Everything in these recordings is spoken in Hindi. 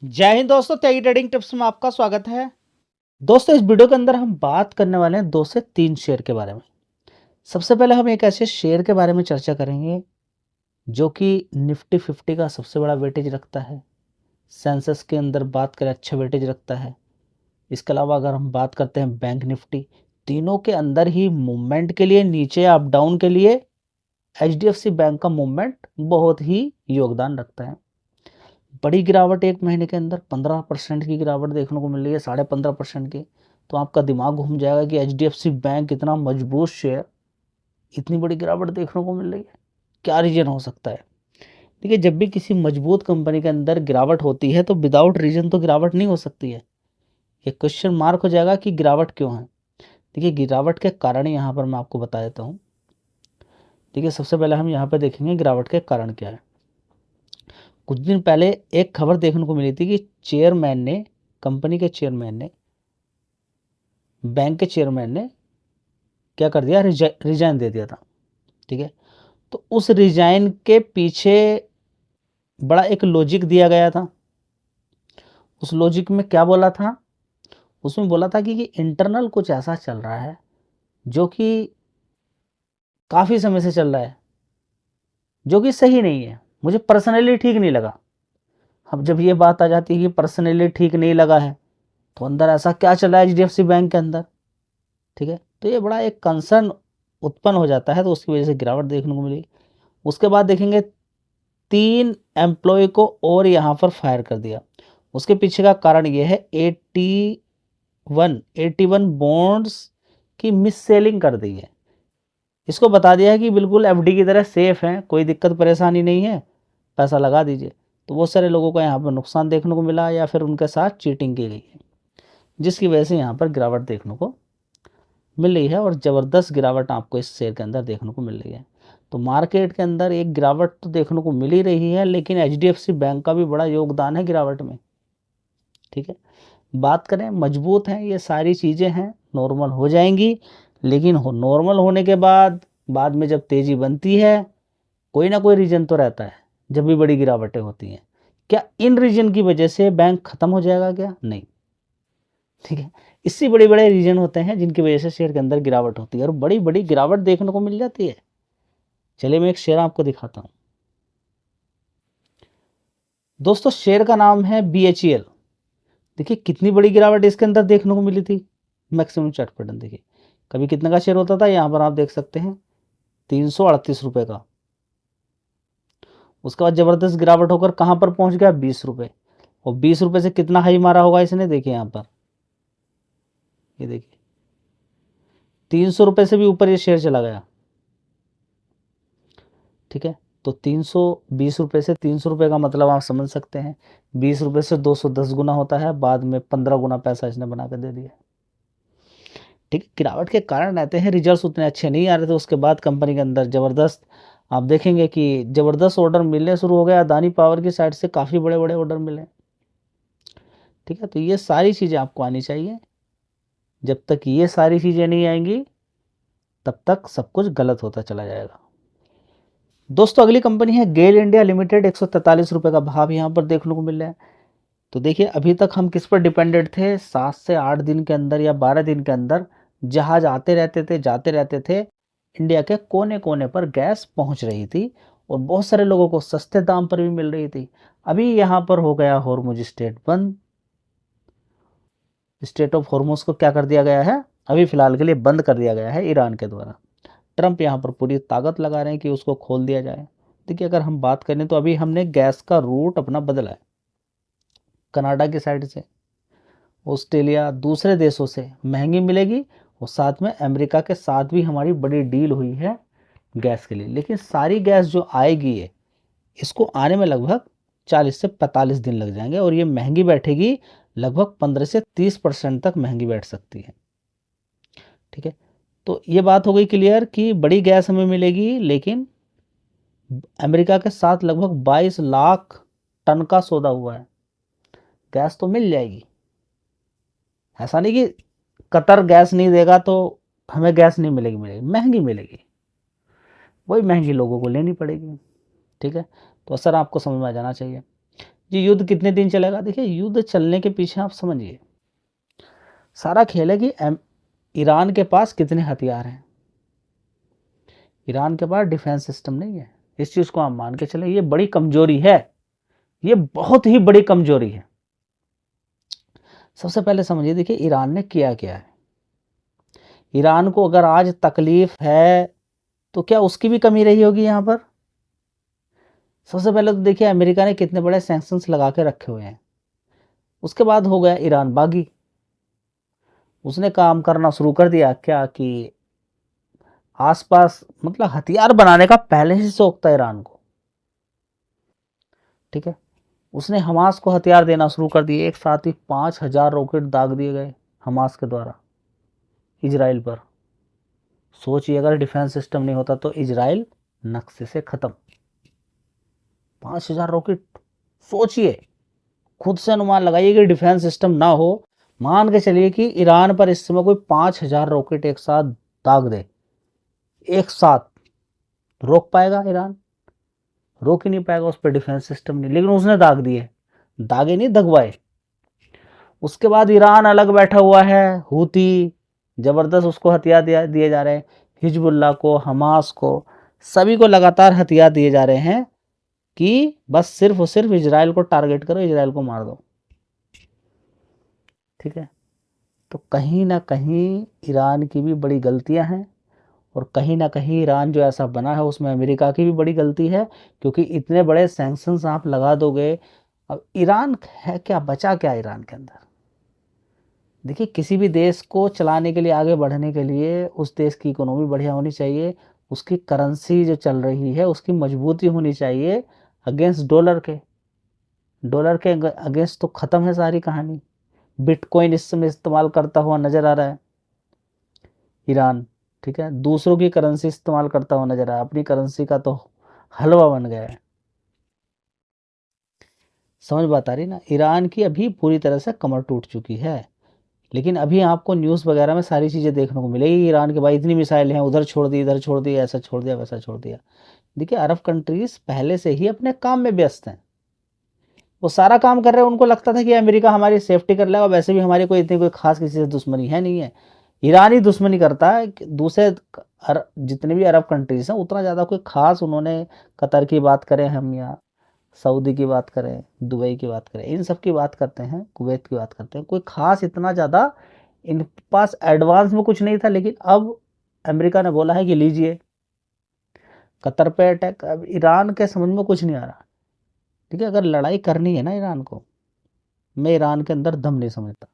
जय हिंद दोस्तों, त्यागी ट्रेडिंग टिप्स में आपका स्वागत है। दोस्तों, इस वीडियो के अंदर हम बात करने वाले हैं 2 से 3 शेयर के बारे में। सबसे पहले हम एक ऐसे शेयर के बारे में चर्चा करेंगे जो कि निफ्टी 50 का सबसे बड़ा वेटेज रखता है। सेंसेक्स के अंदर बात करें अच्छा वेटेज रखता है। इसके अलावा अगर हम बात करते हैं बैंक निफ्टी, तीनों के अंदर ही मूवमेंट के लिए, नीचे अप डाउन के लिए एचडीएफसी बैंक का मूवमेंट बहुत ही योगदान रखता है। बड़ी गिरावट एक महीने के अंदर 15% की गिरावट देखने को मिल रही है, 15.5% की। तो आपका दिमाग घूम जाएगा कि एचडीएफसी बैंक इतना मजबूत शेयर, इतनी बड़ी गिरावट देखने को मिल रही है, क्या रीजन हो सकता है। देखिए, जब भी किसी मजबूत कंपनी के अंदर गिरावट होती है तो विदाउट रीजन तो गिरावट नहीं हो सकती है। ये क्वेश्चन मार्क हो जाएगा कि गिरावट क्यों है। देखिए, गिरावट के कारण यहाँ पर मैं आपको बता देता हूँ। देखिए, सबसे पहले हम यहाँ पर देखेंगे गिरावट के कारण क्या है। कुछ दिन पहले एक खबर देखने को मिली थी कि चेयरमैन ने, कंपनी के चेयरमैन ने, बैंक के चेयरमैन ने क्या कर दिया, रिजाइन दे दिया था। ठीक है, तो उस रिजाइन के पीछे बड़ा एक लॉजिक दिया गया था। उस लॉजिक में क्या बोला था, उसमें बोला था कि इंटरनल कुछ ऐसा चल रहा है जो कि काफ़ी समय से चल रहा है, जो कि सही नहीं है, मुझे पर्सनली ठीक नहीं लगा। अब जब ये बात आ जाती है कि पर्सनली ठीक नहीं लगा है, तो अंदर ऐसा क्या चल रहा है एचडीएफसी बैंक के अंदर। ठीक है, तो ये बड़ा एक कंसर्न उत्पन्न हो जाता है, तो उसकी वजह से गिरावट देखने को मिली। उसके बाद देखेंगे 3 एम्प्लॉय को और यहाँ पर फायर कर दिया। उसके पीछे का कारण ये है 81 बॉन्ड्स की मिस सेलिंग कर दी है। इसको बता दिया है कि बिल्कुल एफडी की तरह सेफ है, कोई दिक्कत परेशानी नहीं है, पैसा लगा दीजिए। तो बहुत सारे लोगों को यहाँ पर नुकसान देखने को मिला या फिर उनके साथ चीटिंग की गई है, जिसकी वजह से यहाँ पर गिरावट देखने को मिल रही है और ज़बरदस्त गिरावट आपको इस शेयर के अंदर देखने को मिल रही है। तो मार्केट के अंदर एक गिरावट तो देखने को मिल ही रही है, लेकिन एचडीएफसी बैंक का भी बड़ा योगदान है गिरावट में। ठीक है, बात करें मजबूत हैं, ये सारी चीज़ें हैं, नॉर्मल हो जाएंगी। लेकिन नॉर्मल होने के बाद में जब तेज़ी बनती है, कोई ना कोई रीजन तो रहता है। जब भी बड़ी गिरावटें होती हैं, क्या इन रीजन की वजह से बैंक ख़त्म हो जाएगा? क्या नहीं। ठीक है, इससे बड़े बड़े रीजन होते हैं जिनकी वजह से शेयर के अंदर गिरावट होती है और बड़ी बड़ी गिरावट देखने को मिल जाती है। चलिए मैं एक शेयर आपको दिखाता हूं। दोस्तों, शेयर का नाम है बीएचईएल। देखिए कितनी बड़ी गिरावट इसके अंदर देखने को मिली थी। मैक्सिमम चार्ट पैटर्न देखिए, कभी कितने का शेयर होता था, यहाँ पर आप देख सकते हैं 338 रुपये का। उसके बाद जबरदस्त गिरावट होकर कहाँ पर पहुंच गया, 20 रुपये। और 20 रुपये से कितना हाई मारा होगा इसने, देखिए यहाँ पर, ये देखिए 300 रुपये से भी ऊपर ये शेयर चला गया। ठीक है, तो 320 रुपये से 300 रुपये का मतलब आप समझ सकते हैं, 20 रुपये से 210 गुना होता है, बाद में 15 गुना पैसा इसने बना कर दे दिया। ठीक है, गिरावट के कारण रहते हैं, रिजल्ट्स उतने अच्छे नहीं आ रहे थे। उसके बाद कंपनी के अंदर ज़बरदस्त आप देखेंगे कि ज़बरदस्त ऑर्डर मिलने शुरू हो गए, अदानी पावर की साइड से काफ़ी बड़े बड़े ऑर्डर मिले। ठीक है, तो ये सारी चीज़ें आपको आनी चाहिए। जब तक ये सारी चीज़ें नहीं आएंगी तब तक सब कुछ गलत होता चला जाएगा। दोस्तों, अगली कंपनी है गेल इंडिया लिमिटेड। 143 रुपये का भाव यहाँ पर देखने को मिल रहा है। तो देखिए, अभी तक हम किस पर डिपेंडेंट थे, 7 से 8 दिन के अंदर या 12 दिन के अंदर जहाज आते रहते थे, जाते रहते थे, इंडिया के कोने कोने पर गैस पहुंच रही थी और बहुत सारे लोगों को सस्ते दाम पर भी मिल रही थी। अभी यहाँ पर हो गया हॉर्मुज स्ट्रेट बंद। स्ट्रेट ऑफ हॉर्मुज को क्या कर दिया गया है, अभी फिलहाल के लिए बंद कर दिया गया है ईरान के द्वारा। ट्रंप यहाँ पर पूरी ताकत लगा रहे हैं कि उसको खोल दिया जाए। देखिए, अगर हम बात करें तो अभी हमने गैस का रूट अपना बदला है, कनाडा की साइड से, ऑस्ट्रेलिया, दूसरे देशों से महंगी मिलेगी और साथ में अमेरिका के साथ भी हमारी बड़ी डील हुई है गैस के लिए। लेकिन सारी गैस जो आएगी है, इसको आने में लगभग 40 से 45 दिन लग जाएंगे और ये महंगी बैठेगी, लगभग 15 से 30% तक महंगी बैठ सकती है। ठीक है, तो ये बात हो गई क्लियर कि बड़ी गैस हमें मिलेगी, लेकिन अमेरिका के साथ लगभग 22 लाख टन का सौदा हुआ है। गैस तो मिल जाएगी, ऐसा नहीं कि कतर गैस नहीं देगा तो हमें गैस नहीं मिलेगी, महंगी मिलेगी, वही महंगी लोगों को लेनी पड़ेगी। ठीक है, तो असर आपको समझ में आ जाना चाहिए। ये युद्ध कितने दिन चलेगा? देखिए युद्ध चलने के पीछे आप समझिए सारा खेल है कि ईरान के पास कितने हथियार हैं। ईरान के पास डिफेंस सिस्टम नहीं है। इस चीज को आप मान के चले, ये बड़ी कमजोरी है, ये बहुत ही बड़ी कमजोरी है। सबसे पहले समझिए, देखिए ईरान ने किया क्या है। ईरान को अगर आज तकलीफ है तो क्या उसकी भी कमी रही होगी यहाँ पर? सबसे पहले तो देखिए अमेरिका ने कितने बड़े सैंक्शंस लगा के रखे हुए हैं। उसके बाद हो गया ईरान बागी, उसने काम करना शुरू कर दिया क्या कि आसपास, मतलब हथियार बनाने का पहले से शौक था ईरान को, ठीक है। उसने हमास को हथियार देना शुरू कर दिए। एक साथ ही 5,000 रॉकेट दाग दिए गए हमास के द्वारा इजराइल पर। सोचिए अगर डिफेंस सिस्टम नहीं होता तो इजराइल नक्शे से खत्म। 5,000 रॉकेट, सोचिए, खुद से अनुमान लगाइए कि डिफेंस सिस्टम ना हो, मान के चलिए कि ईरान पर इस समय कोई 5,000 रॉकेट एक साथ दाग दे, एक साथ, रोक पाएगा ईरान? रोक ही नहीं पाएगा, उस पर डिफेंस सिस्टम नहीं। लेकिन उसने दाग दिए, दागे नहीं दगवाए। उसके बाद ईरान अलग बैठा हुआ है, हूती जबरदस्त उसको हथियार दिए जा रहे हैं, हिजबुल्लाह को, हमास को, सभी को लगातार हथियार दिए जा रहे हैं कि बस सिर्फ और सिर्फ इजराइल को टारगेट करो, इजराइल को मार दो, ठीक है। तो कहीं ना कहीं ईरान की भी बड़ी गलतियां हैं, और कहीं ना कहीं ईरान जो ऐसा बना है उसमें अमेरिका की भी बड़ी गलती है, क्योंकि इतने बड़े सैंक्शंस आप लगा दोगे। अब ईरान है क्या, बचा क्या ईरान के अंदर? देखिए किसी भी देश को चलाने के लिए, आगे बढ़ने के लिए, उस देश की इकोनॉमी बढ़िया होनी चाहिए, उसकी करेंसी जो चल रही है उसकी मजबूती होनी चाहिए अगेंस्ट डॉलर के। डॉलर के अगेंस्ट तो ख़त्म है सारी कहानी। बिटकॉइन इस समय इस्तेमाल करता हुआ नज़र आ रहा है ईरान, ठीक है। दूसरों की करेंसी इस्तेमाल करता हुआ नज़र आ रहा है, अपनी करेंसी का तो हलवा बन गया है। समझ बात आ रही ना? ईरान की अभी पूरी तरह से कमर टूट चुकी है। लेकिन अभी आपको न्यूज़ वगैरह में सारी चीज़ें देखने को मिलेगी ईरान के, भाई इतनी मिसाइल हैं, उधर छोड़ दी, इधर छोड़ दी, ऐसा छोड़ दिया, वैसा छोड़ दिया। देखिए अरब कंट्रीज पहले से ही अपने काम में व्यस्त हैं, वो सारा काम कर रहे हैं। उनको लगता था कि अमेरिका हमारी सेफ्टी कर लेगा, वैसे भी हमारी कोई इतनी कोई खास किसी से दुश्मनी है नहीं है। ईरान ही दुश्मनी करता है, दूसरे जितने भी अरब कंट्रीज हैं उतना ज़्यादा कोई खास, उन्होंने कतर की बात करें हम, या सऊदी की बात करें, दुबई की बात करें, इन सब की बात करते हैं, कुवैत की बात करते हैं, कोई खास इतना ज़्यादा इन पास एडवांस में कुछ नहीं था। लेकिन अब अमेरिका ने बोला है कि लीजिए कतर पे अटैक। अब ईरान के समझ में कुछ नहीं आ रहा, ठीक है। अगर लड़ाई करनी है ना ईरान को, मैं ईरान के अंदर दम नहीं समझता।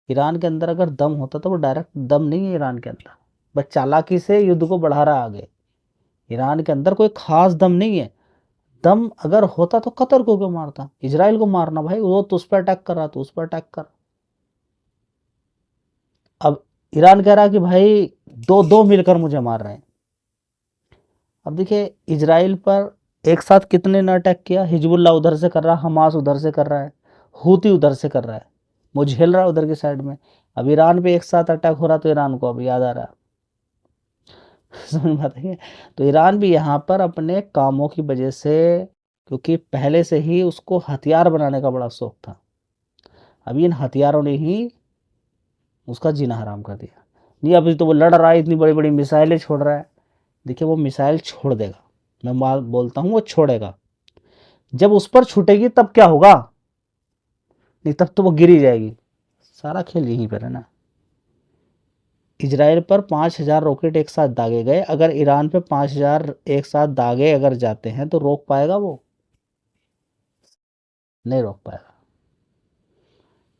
ईरान के अंदर अगर दम होता तो वो डायरेक्ट, दम नहीं है ईरान के अंदर, बस चालाकी से युद्ध को बढ़ा रहा आगे। ईरान के अंदर कोई खास दम नहीं है। दम अगर होता तो कतर को क्यों मारता? इजराइल को मारना भाई, वो तो उस पर अटैक कर रहा, तो उस पर अटैक कर। अब ईरान कह रहा कि भाई दो दो मिलकर मुझे मार रहे हैं। अब देखिए इजराइल पर एक साथ कितने ने अटैक किया, हिजबुल्ला उधर से कर रहा, हमास उधर से कर रहा है, हूती उधर से कर रहा है, वो झेल रहा है उधर की साइड में। अब ईरान पे एक साथ अटैक हो रहा तो ईरान को अब याद आ रहा समझ बात है। तो ईरान भी यहाँ पर अपने कामों की वजह से, क्योंकि पहले से ही उसको हथियार बनाने का बड़ा शौक था, अभी इन हथियारों ने ही उसका जीना हराम कर दिया। नहीं अभी तो वो लड़ रहा है, इतनी बड़ी बड़ी मिसाइलें छोड़ रहा है। देखिए वो मिसाइल छोड़ देगा, मैं बोलता हूँ वो छोड़ेगा, जब उस पर छूटेगी तब क्या होगा? नहीं तब तो वो गिरी जाएगी। सारा खेल यहीं पर है ना। इजराइल पर 5,000 रॉकेट एक साथ दागे गए, अगर ईरान पे 5,000 एक साथ दागे अगर जाते हैं तो रोक पाएगा वो? नहीं रोक पाएगा,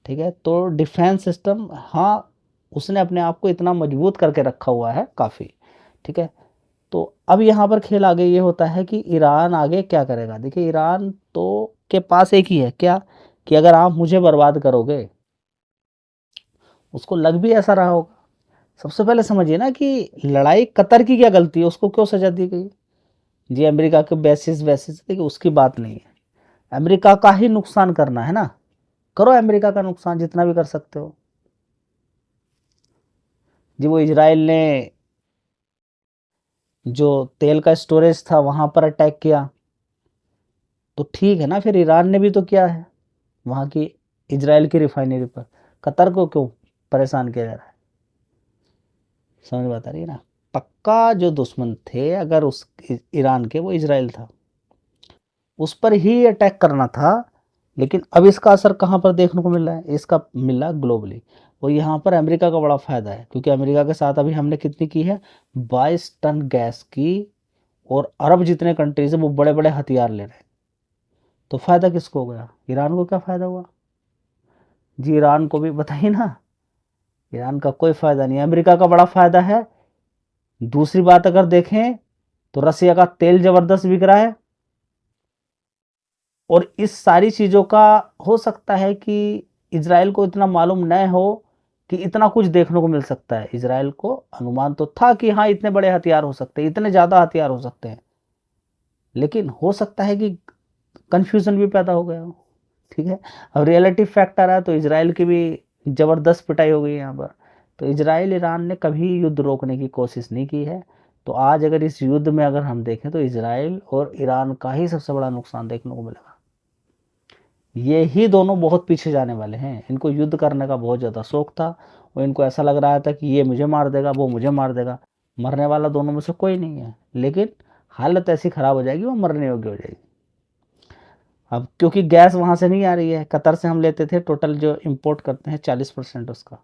ठीक है। तो डिफेंस सिस्टम, हाँ, उसने अपने आप को इतना मजबूत करके रखा हुआ है काफ़ी, ठीक है। तो अब यहाँ पर खेल आगे ये होता है कि ईरान आगे क्या करेगा। देखिए ईरान तो के पास एक ही है क्या, कि अगर आप मुझे बर्बाद करोगे, उसको लग भी ऐसा रहा होगा। सबसे पहले समझिए ना कि लड़ाई कतर की क्या गलती है, उसको क्यों सजा दी गई? जी अमेरिका के बेसिस बेसिस, देखिए उसकी बात नहीं है, अमेरिका का ही नुकसान करना है ना, करो अमेरिका का नुकसान जितना भी कर सकते हो। जी वो इजराइल ने जो तेल का स्टोरेज था वहां पर अटैक किया, तो ठीक है ना, फिर ईरान ने भी तो किया है वहाँ की इजराइल की रिफाइनरी पर। कतर को क्यों परेशान किया जा रहा है? समझ बात आ रही है ना? पक्का जो दुश्मन थे अगर उस ईरान के, वो इजराइल था, उस पर ही अटैक करना था। लेकिन अब इसका असर कहाँ पर देखने को मिल रहा है? इसका मिल रहा है ग्लोबली। और यहाँ पर अमेरिका का बड़ा फायदा है, क्योंकि अमेरिका के साथ अभी हमने कितनी की है, 22 टन गैस की। और अरब जितने कंट्रीज है वो बड़े बड़े हथियार ले रहे हैं। तो फायदा किसको हो गया? ईरान को क्या फायदा हुआ जी? ईरान को भी बताइए ना। ईरान का कोई फायदा नहीं है, अमेरिका का बड़ा फायदा है। दूसरी बात अगर देखें तो रसिया का तेल जबरदस्त बिक रहा है। और इस सारी चीज़ों का हो सकता है कि इजराइल को इतना मालूम न हो कि इतना कुछ देखने को मिल सकता है। इजराइल को अनुमान तो था कि हाँ इतने बड़े हथियार हो सकते हैं, इतने ज़्यादा हथियार हो सकते हैं, लेकिन हो सकता है कि कंफ्यूजन भी पैदा हो गया हो। ठीक है, अब रियलिटी फैक्ट आ रहा है तो इजराइल की भी ज़बरदस्त पिटाई हो गई यहाँ पर। तो इजराइल ईरान ने कभी युद्ध रोकने की कोशिश नहीं की है। तो आज अगर इस युद्ध में अगर हम देखें तो इजराइल और ईरान का ही सबसे बड़ा नुकसान देखने को मिलेगा। ये ही दोनों बहुत पीछे जाने वाले हैं। इनको युद्ध करने का बहुत ज़्यादा शौक था और इनको ऐसा लग रहा था कि ये मुझे मार देगा, वो मुझे मार देगा। मरने वाला दोनों में से कोई नहीं है, लेकिन हालत ऐसी ख़राब हो जाएगी, वो मरने योग्य हो जाएगी। अब क्योंकि गैस वहाँ से नहीं आ रही है, कतर से हम लेते थे, टोटल जो इंपोर्ट करते हैं 40% उसका।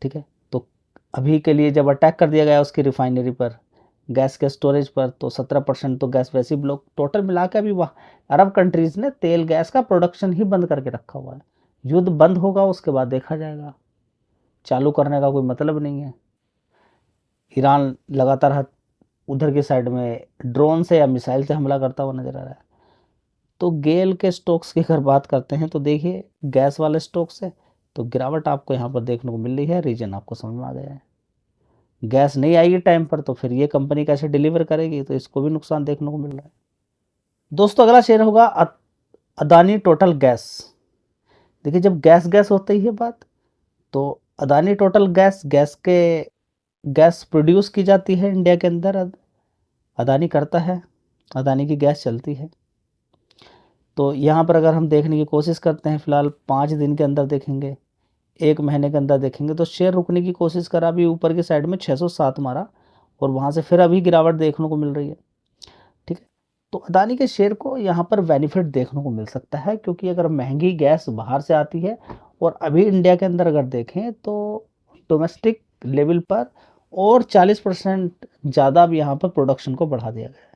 ठीक है, तो अभी के लिए जब अटैक कर दिया गया उसकी रिफाइनरी पर, गैस के स्टोरेज पर, तो 17% तो गैस वैसे ही ब्लॉक, टोटल मिला के अभी वहाँ अरब कंट्रीज़ ने तेल गैस का प्रोडक्शन ही बंद करके रखा हुआ है। युद्ध बंद होगा उसके बाद देखा जाएगा, चालू करने का कोई मतलब नहीं है। ईरान लगातार उधर की साइड में ड्रोन से या मिसाइल से हमला करता हुआ नजर आ रहा है। तो गेल के स्टॉक्स की अगर बात करते हैं तो देखिए गैस वाले स्टॉक्स है तो गिरावट आपको यहाँ पर देखने को मिल रही है। रीजन आपको समझ में आ गया है। गैस नहीं आएगी टाइम पर तो फिर ये कंपनी कैसे डिलीवर करेगी, तो इसको भी नुकसान देखने को मिल रहा है। दोस्तों अगला शेयर होगा अदानी टोटल गैस। देखिए जब गैस गैस होती है बात, तो Adani total gas, gas produce की जाती है इंडिया के अंदर, अदानी करता है, अदानी की गैस चलती है। तो यहाँ पर अगर हम देखने की कोशिश करते हैं, फिलहाल 5 दिन के अंदर देखेंगे, 1 महीने के अंदर देखेंगे, तो शेयर रुकने की कोशिश करा, अभी ऊपर की साइड में 607 मारा और वहाँ से फिर अभी गिरावट देखने को मिल रही है। ठीक है, तो अदानी के शेयर को यहाँ पर बेनिफिट देखने को मिल सकता है, क्योंकि अगर महंगी गैस बाहर से आती है और अभी इंडिया के अंदर अगर देखें तो डोमेस्टिक लेवल पर और 40% ज़्यादा अब यहाँ पर प्रोडक्शन को बढ़ा दिया गया है।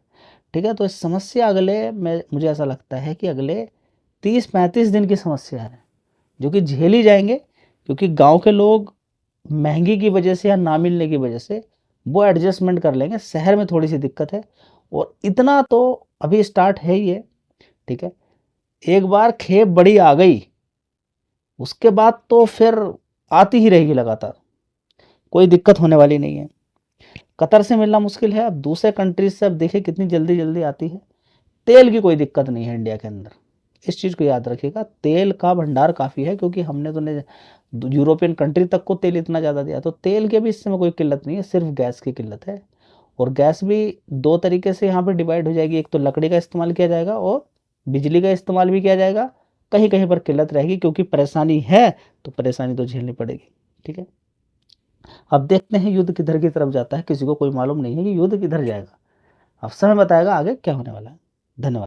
ठीक है, तो इस समस्या अगले में मुझे ऐसा लगता है कि अगले 30-35 दिन की समस्या है, जो कि झेली जाएंगे, क्योंकि गांव के लोग महंगी की वजह से या ना मिलने की वजह से वो एडजस्टमेंट कर लेंगे। शहर में थोड़ी सी दिक्कत है, और इतना तो अभी स्टार्ट है ही है। ठीक है, एक बार खेप बड़ी आ गई उसके बाद तो फिर आती ही रहेगी लगातार, कोई दिक्कत होने वाली नहीं है। कतर से मिलना मुश्किल है, अब दूसरे कंट्रीज से अब देखिए कितनी जल्दी जल्दी आती है। तेल की कोई दिक्कत नहीं है इंडिया के अंदर, इस चीज़ को याद रखिएगा। तेल का भंडार काफ़ी है, क्योंकि हमने तो यूरोपियन कंट्री तक को तेल इतना ज़्यादा दिया, तो तेल के भी इस समय कोई किल्लत नहीं है, सिर्फ गैस की किल्लत है। और गैस भी दो तरीके से यहाँ पे डिवाइड हो जाएगी, एक तो लकड़ी का इस्तेमाल किया जाएगा और बिजली का इस्तेमाल भी किया जाएगा। कहीं कहीं पर किल्लत रहेगी, क्योंकि परेशानी है तो परेशानी तो झेलनी पड़ेगी। ठीक है, अब देखते हैं युद्ध किधर की तरफ जाता है, किसी को कोई मालूम नहीं है कि युद्ध किधर जाएगा। अब समय बताएगा आगे क्या होने वाला है। धन्यवाद।